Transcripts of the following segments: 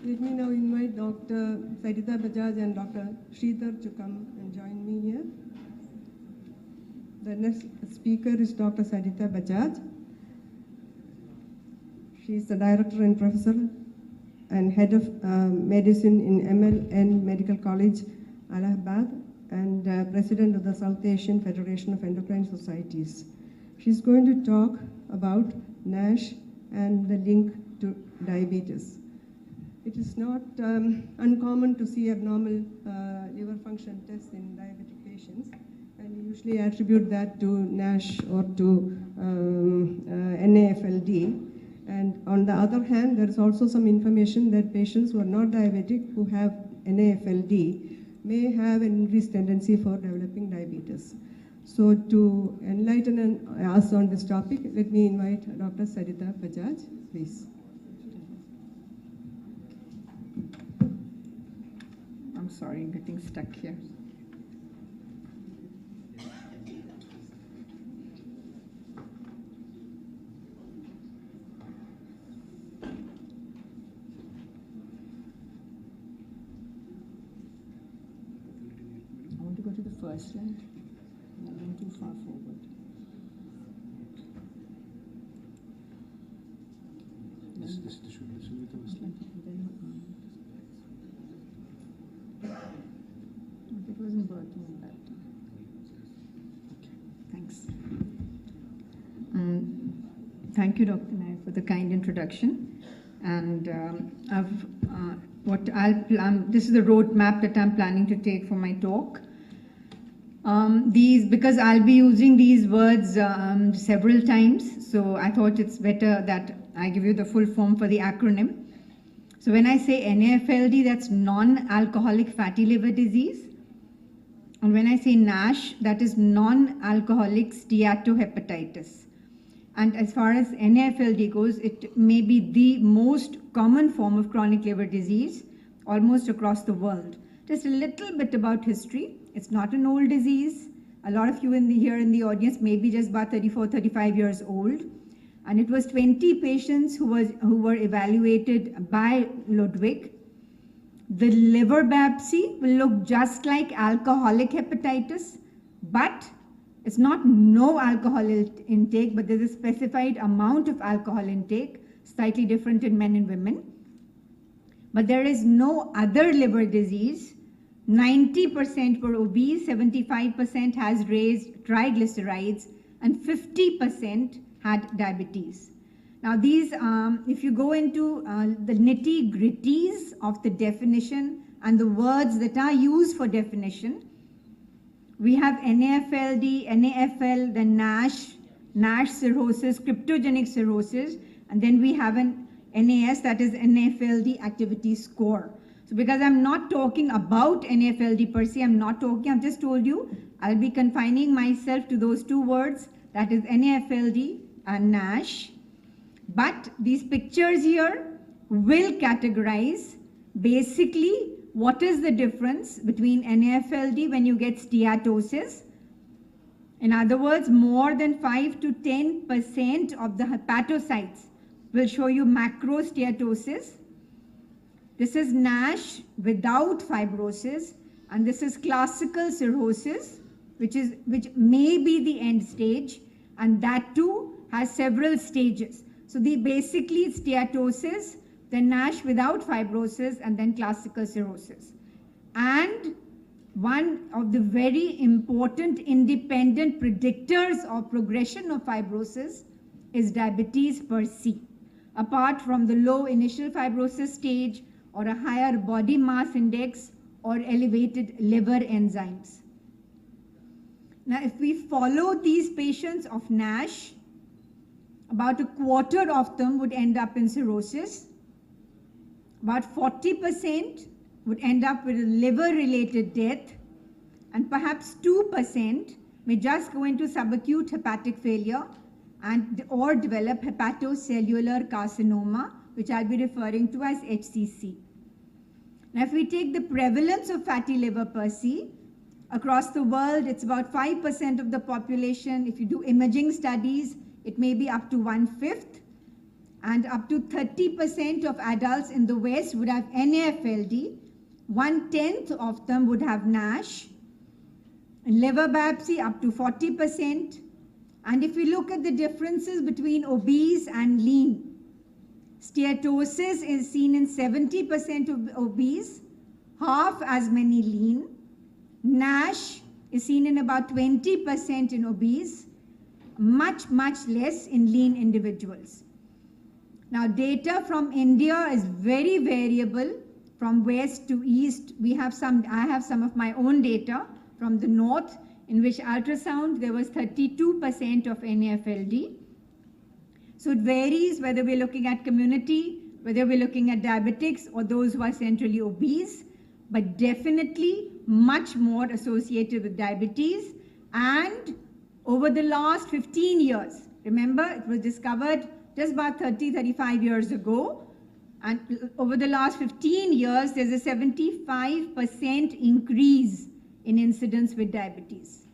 Let me now invite Dr. Sarita Bajaj and Dr. Sridhar to come and join me here. The next speaker is Dr. Sarita Bajaj. She is the director and professor and head of medicine in MLN Medical College, Allahabad, and president of the South Asian Federation of Endocrine Societies. She's going to talk about NASH and the link to diabetes. It is not uncommon to see abnormal liver function tests in diabetic patients, and we usually attribute that to NASH or to NAFLD. And on the other hand, there is also some information that patients who are not diabetic, who have NAFLD, may have an increased tendency for developing diabetes. So to enlighten us on this topic, let me invite Dr. Sarita Bajaj, please. I'm sorry, I'm getting stuck here. I want to go to the first slide. I'm going too far forward. This should be the first slide. It wasn't working at that time. Okay, thanks. Thank you, Dr. Nair, for the kind introduction. And this is the roadmap that I'm planning to take for my talk. Because I'll be using these words several times, so I thought it's better that I give you the full form for the acronym. So when I say NAFLD, that's non-alcoholic fatty liver disease. And when I say NASH, that is non-alcoholic steatohepatitis. And as far as NAFLD goes, it may be the most common form of chronic liver disease almost across the world. Just a little bit about history. It's not an old disease. A lot of you here in the audience may be just about 34, 35 years old. And it was 20 patients who were evaluated by Ludwig. The liver biopsy will look just like alcoholic hepatitis, but it's not no alcohol intake, but there's a specified amount of alcohol intake, slightly different in men and women. But there is no other liver disease. 90% were obese, 75% has raised triglycerides, and 50% had diabetes. Now these, if you go into the nitty-gritties of the definition and the words that are used for definition, we have NAFLD, NAFL, then NASH cirrhosis, cryptogenic cirrhosis, and then we have an NAS, that is NAFLD activity score. So because I'm not talking about NAFLD per se, I've just told you, I'll be confining myself to those two words, that is NAFLD and NASH. But these pictures here will categorize basically what is the difference between NAFLD when you get steatosis. In other words, more than 5 to 10% of the hepatocytes will show you macrosteatosis. This is NASH without fibrosis, and this is classical cirrhosis, which may be the end stage, and that too has several stages. So basically steatosis, then NASH without fibrosis, and then classical cirrhosis. And one of the very important independent predictors of progression of fibrosis is diabetes per se, apart from the low initial fibrosis stage or a higher body mass index or elevated liver enzymes. Now, if we follow these patients of NASH, about a quarter of them would end up in cirrhosis. About 40% would end up with a liver-related death, and perhaps 2% may just go into subacute hepatic failure or develop hepatocellular carcinoma, which I'll be referring to as HCC. Now, if we take the prevalence of fatty liver per se, across the world, it's about 5% of the population. If you do imaging studies, it may be up to 1/5. and up to 30% of adults in the West would have NAFLD. 1/10 of them would have NASH. In liver biopsy, up to 40%. And if we look at the differences between obese and lean, steatosis is seen in 70% of obese, half as many lean. NASH is seen in about 20% in obese, much less in lean individuals. Now, data from India is very variable from west to east. I have some of my own data from the north, in which ultrasound there was 32% of NAFLD. So it varies whether we're looking at community, whether we're looking at diabetics or those who are centrally obese, but definitely much more associated with diabetes. And over the last 15 years, remember it was discovered just about 35 years ago, and over the last 15 years there's a 75% increase in incidence with diabetes.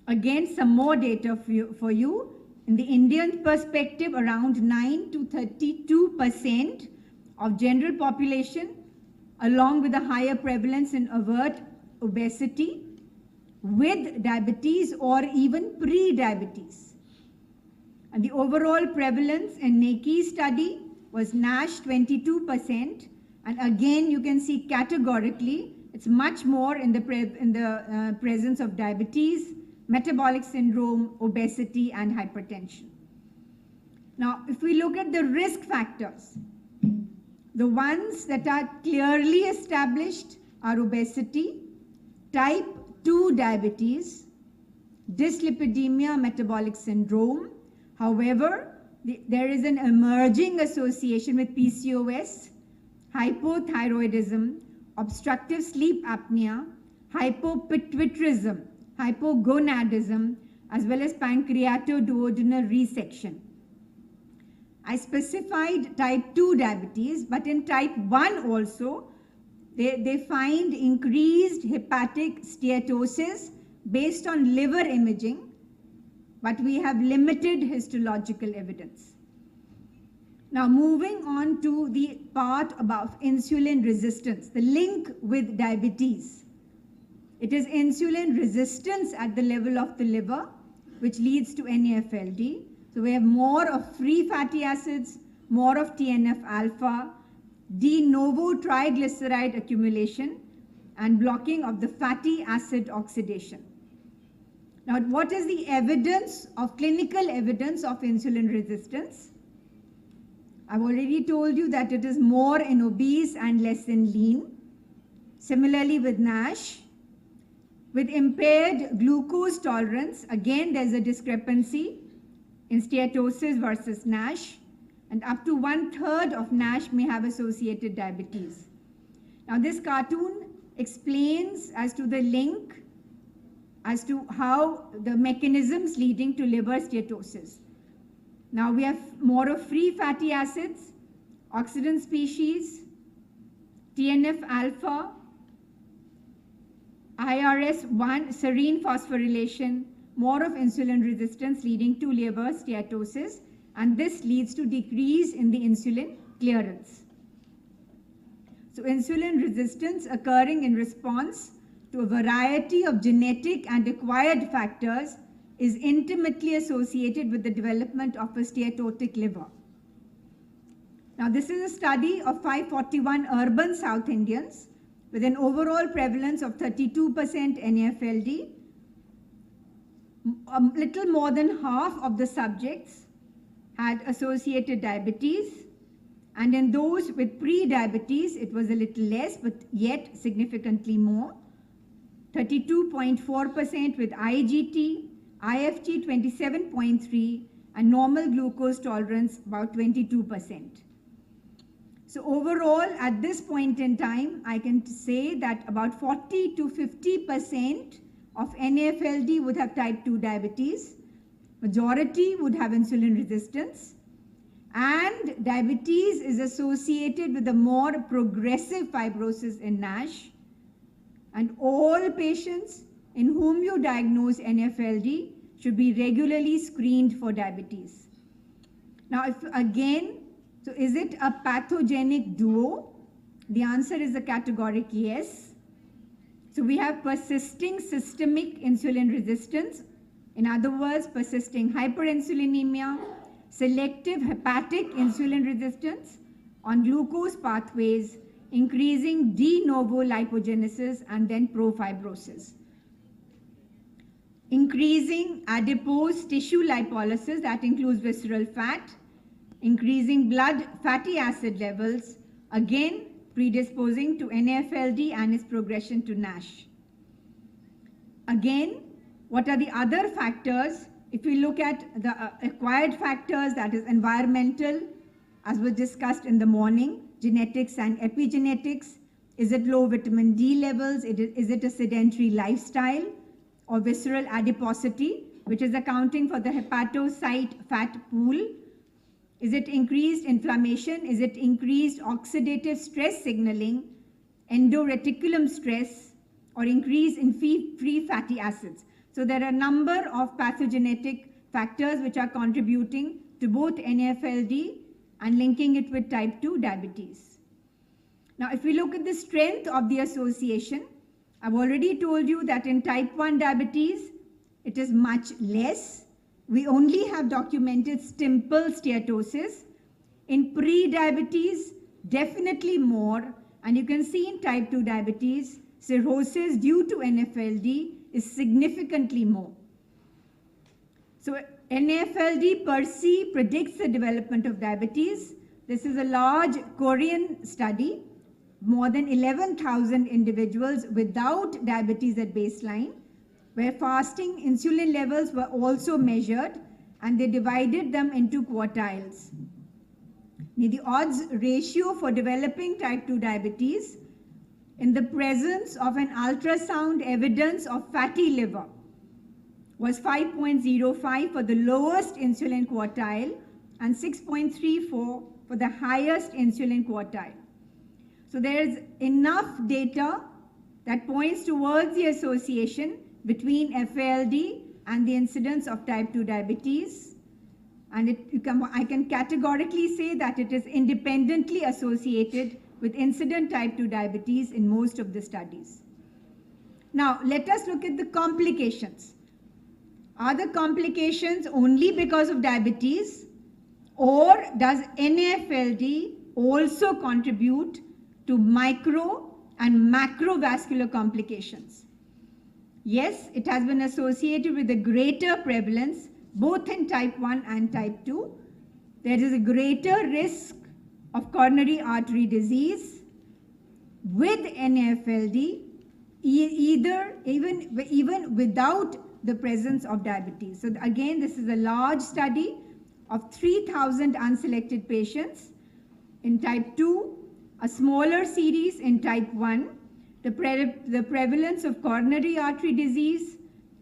Again, some more data for you. In the Indian perspective, around 9 to 32% of general population, along with a higher prevalence in overt obesity with diabetes or even pre-diabetes. And the overall prevalence in NACI study was NASH 22%, and again you can see categorically it's much more in the presence of diabetes, metabolic syndrome, obesity, and hypertension. Now, if we look at the risk factors, the ones that are clearly established are obesity, type 2 diabetes, dyslipidemia, metabolic syndrome. However, there is an emerging association with PCOS, hypothyroidism, obstructive sleep apnea, hypopituitarism, hypogonadism, as well as pancreatoduodenal resection. I specified type 2 diabetes, but in type 1 also, they find increased hepatic steatosis based on liver imaging, but we have limited histological evidence. Now, moving on to the part about insulin resistance, the link with diabetes. It is insulin resistance at the level of the liver, which leads to NAFLD. So we have more of free fatty acids, more of TNF-alpha, de novo triglyceride accumulation, and blocking of the fatty acid oxidation. Now, what is the evidence of clinical evidence of insulin resistance? I've already told you that it is more in obese and less in lean. Similarly with NASH. With impaired glucose tolerance, again there's a discrepancy in steatosis versus NASH, and up to 1/3 of NASH may have associated diabetes. Now, this cartoon explains as to the link as to how the mechanisms leading to liver steatosis. Now, we have more of free fatty acids, oxidant species, TNF-alpha, IRS1 serine phosphorylation, more of insulin resistance leading to liver steatosis, and this leads to decrease in the insulin clearance. So insulin resistance occurring in response to a variety of genetic and acquired factors is intimately associated with the development of a steatotic liver. Now, this is a study of 541 urban South Indians with an overall prevalence of 32% NAFLD. A little more than half of the subjects had associated diabetes, and in those with pre-diabetes it was a little less, but yet significantly more. 32.4% with IGT, IFT 27.3%, and normal glucose tolerance about 22%. So overall, at this point in time, I can say that about 40 to 50% of NAFLD would have type 2 diabetes, majority would have insulin resistance, and diabetes is associated with a more progressive fibrosis in NASH, and all patients in whom you diagnose NAFLD should be regularly screened for diabetes. Now, if again, so is it a pathogenic duo? The answer is a categoric yes. So we have persisting systemic insulin resistance. In other words, persisting hyperinsulinemia, selective hepatic insulin resistance on glucose pathways, increasing de novo lipogenesis and then profibrosis. Increasing adipose tissue lipolysis, that includes visceral fat, increasing blood fatty acid levels, again predisposing to NAFLD and its progression to NASH. Again, what are the other factors? If we look at the acquired factors, that is environmental, as was discussed in the morning, genetics and epigenetics. Is it low vitamin D levels? Is it a sedentary lifestyle? Or visceral adiposity, which is accounting for the hepatocyte fat pool? Is it increased inflammation? Is it increased oxidative stress signaling, endoreticulum stress, or increase in free fatty acids? So there are a number of pathogenetic factors which are contributing to both NAFLD and linking it with type 2 diabetes. Now, if we look at the strength of the association, I've already told you that in type 1 diabetes, it is much less. We only have documented simple steatosis. In pre-diabetes, definitely more. And you can see in type 2 diabetes, cirrhosis due to NAFLD is significantly more. So NAFLD per se predicts the development of diabetes. This is a large Korean study. More than 11,000 individuals without diabetes at baseline, where fasting insulin levels were also measured, and they divided them into quartiles. The odds ratio for developing type 2 diabetes in the presence of an ultrasound evidence of fatty liver was 5.05 for the lowest insulin quartile and 6.34 for the highest insulin quartile. So there is enough data that points towards the association between FALD and the incidence of type 2 diabetes. And I can categorically say that it is independently associated with incident type 2 diabetes in most of the studies. Now, let us look at the complications. Are the complications only because of diabetes, or does NAFLD also contribute to micro and macrovascular complications? Yes, it has been associated with a greater prevalence both in type 1 and type 2. There is a greater risk of coronary artery disease with NAFLD, even without the presence of diabetes. So again, this is a large study of 3,000 unselected patients in type 2, a smaller series in type 1. The prevalence of coronary artery disease,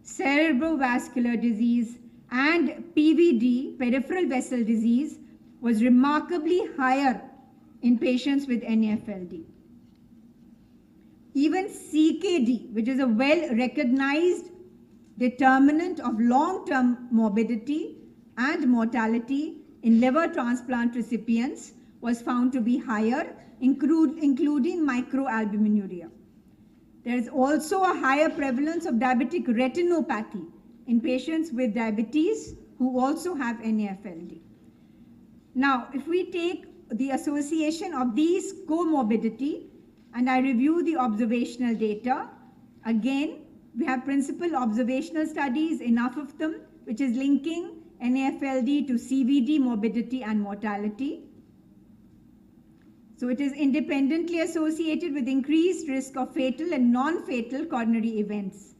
cerebrovascular disease, and PVD, peripheral vessel disease, was remarkably higher in patients with NAFLD. Even CKD, which is a well-recognized determinant of long-term morbidity and mortality in liver transplant recipients, was found to be higher, including microalbuminuria. There is also a higher prevalence of diabetic retinopathy in patients with diabetes who also have NAFLD. Now, if we take the association of these comorbidity and I review the observational data, again, we have principal observational studies, enough of them, which is linking NAFLD to CVD morbidity and mortality. So it is independently associated with increased risk of fatal and non-fatal coronary events.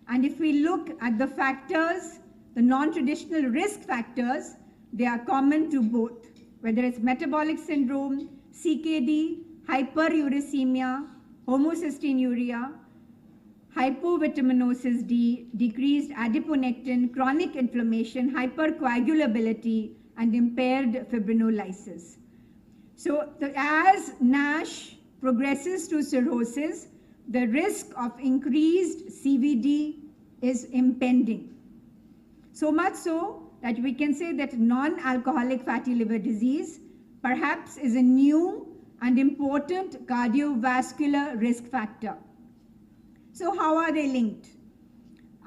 And if we look at the factors, the non-traditional risk factors, they are common to both, whether it's metabolic syndrome, CKD, hyperuricemia, homocystinuria, hypovitaminosis D, decreased adiponectin, chronic inflammation, hypercoagulability, and impaired fibrinolysis. So as NASH progresses to cirrhosis, the risk of increased CVD is impending. So much so that we can say that non-alcoholic fatty liver disease perhaps is a new and important cardiovascular risk factor. So how are they linked?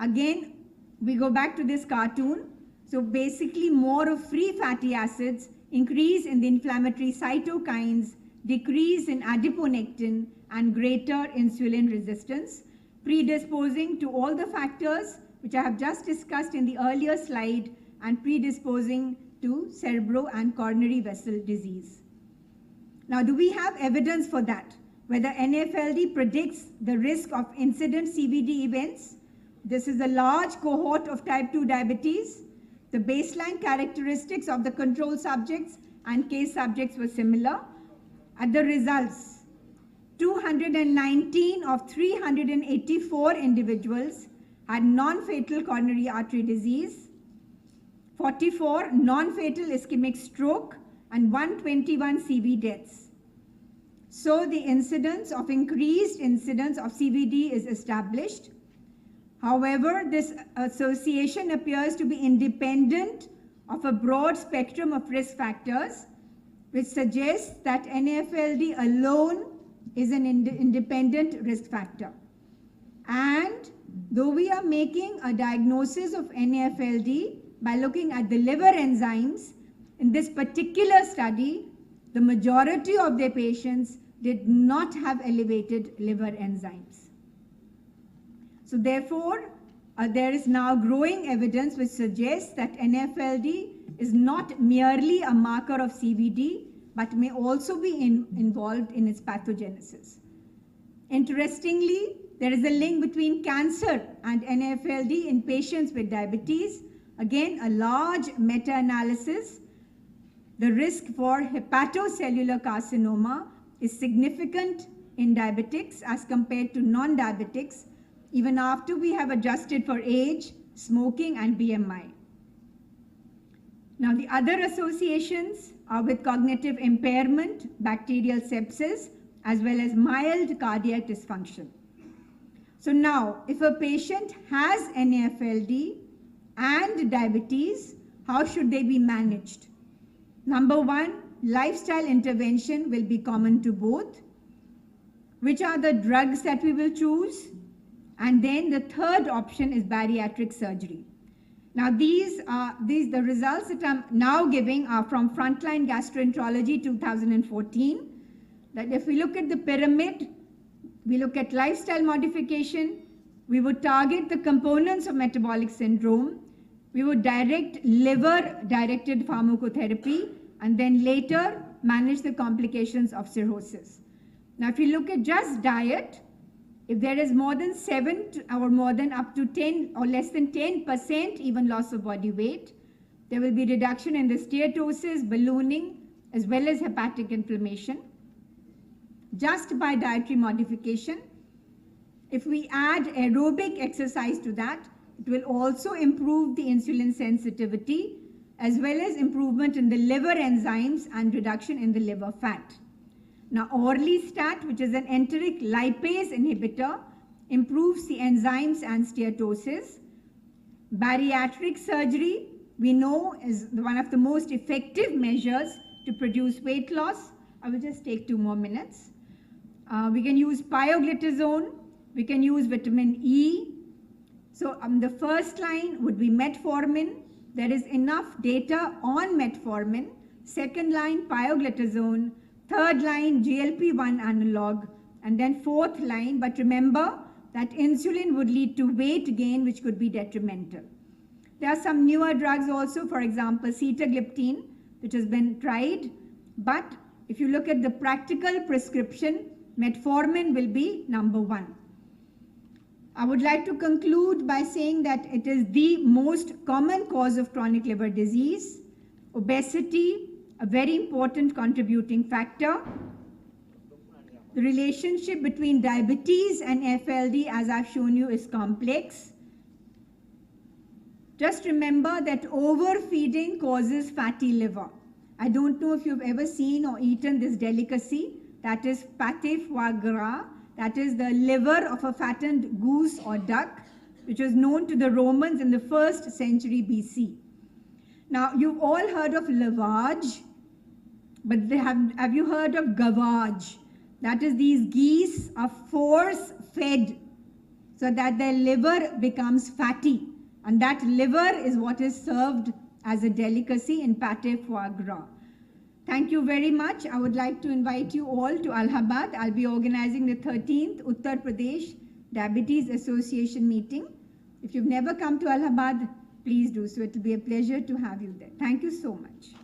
Again, we go back to this cartoon. So basically more of free fatty acids, increase in the inflammatory cytokines, decrease in adiponectin, and greater insulin resistance, predisposing to all the factors which I have just discussed in the earlier slide and predisposing to cerebral and coronary vessel disease. Now, do we have evidence for that? Whether NAFLD predicts the risk of incident CVD events? This is a large cohort of type 2 diabetes. The baseline characteristics of the control subjects and case subjects were similar. At the results, 219 of 384 individuals had non-fatal coronary artery disease, 44 non-fatal ischemic stroke, and 121 CV deaths. So the increased incidence of CVD is established. However, this association appears to be independent of a broad spectrum of risk factors, which suggests that NAFLD alone is an independent risk factor. And though we are making a diagnosis of NAFLD by looking at the liver enzymes, in this particular study, the majority of their patients did not have elevated liver enzymes. So therefore, there is now growing evidence which suggests that NAFLD is not merely a marker of CVD, but may also be involved in its pathogenesis. Interestingly, there is a link between cancer and NAFLD in patients with diabetes. Again, a large meta-analysis. The risk for hepatocellular carcinoma is significant in diabetics as compared to non-diabetics, even after we have adjusted for age, smoking, and BMI. Now, the other associations are with cognitive impairment, bacterial sepsis, as well as mild cardiac dysfunction. So now, if a patient has NAFLD and diabetes, how should they be managed? Number one, lifestyle intervention will be common to both. Which are the drugs that we will choose? And then the third option is bariatric surgery. Now the results that I'm now giving are from Frontline Gastroenterology 2014. That if we look at the pyramid, we look at lifestyle modification, we would target the components of metabolic syndrome, we would direct liver-directed pharmacotherapy, and then later manage the complications of cirrhosis. Now if you look at just diet, if there is more than 7 or more than up to 10 or less than 10% even loss of body weight, there will be reduction in the steatosis, ballooning, as well as hepatic inflammation. Just by dietary modification, if we add aerobic exercise to that, it will also improve the insulin sensitivity, as well as improvement in the liver enzymes and reduction in the liver fat. Now, orlistat, which is an enteric lipase inhibitor, improves the enzymes and steatosis. Bariatric surgery, we know, is one of the most effective measures to produce weight loss. I will just take 2 more minutes. We can use pioglitazone. We can use vitamin E. So the first line would be metformin. There is enough data on metformin. Second line, pioglitazone. Third line, GLP-1 analog. And then fourth line, but remember that insulin would lead to weight gain, which could be detrimental. There are some newer drugs also, for example, sitagliptin, which has been tried. But if you look at the practical prescription, metformin will be number 1. I would like to conclude by saying that it is the most common cause of chronic liver disease. Obesity, a very important contributing factor. The relationship between diabetes and FLD, as I've shown you, is complex. Just remember that overfeeding causes fatty liver. I don't know if you've ever seen or eaten this delicacy, that is pâté foie gras, that is the liver of a fattened goose or duck, which was known to the Romans in the 1st century BC. Now, you've all heard of lavage, but have you heard of gavage? That is, these geese are force-fed so that their liver becomes fatty. And that liver is what is served as a delicacy in pate foie gras. Thank you very much. I would like to invite you all to Allahabad. I'll be organizing the 13th Uttar Pradesh Diabetes Association meeting. If you've never come to Allahabad, please do so. It will be a pleasure to have you there. Thank you so much.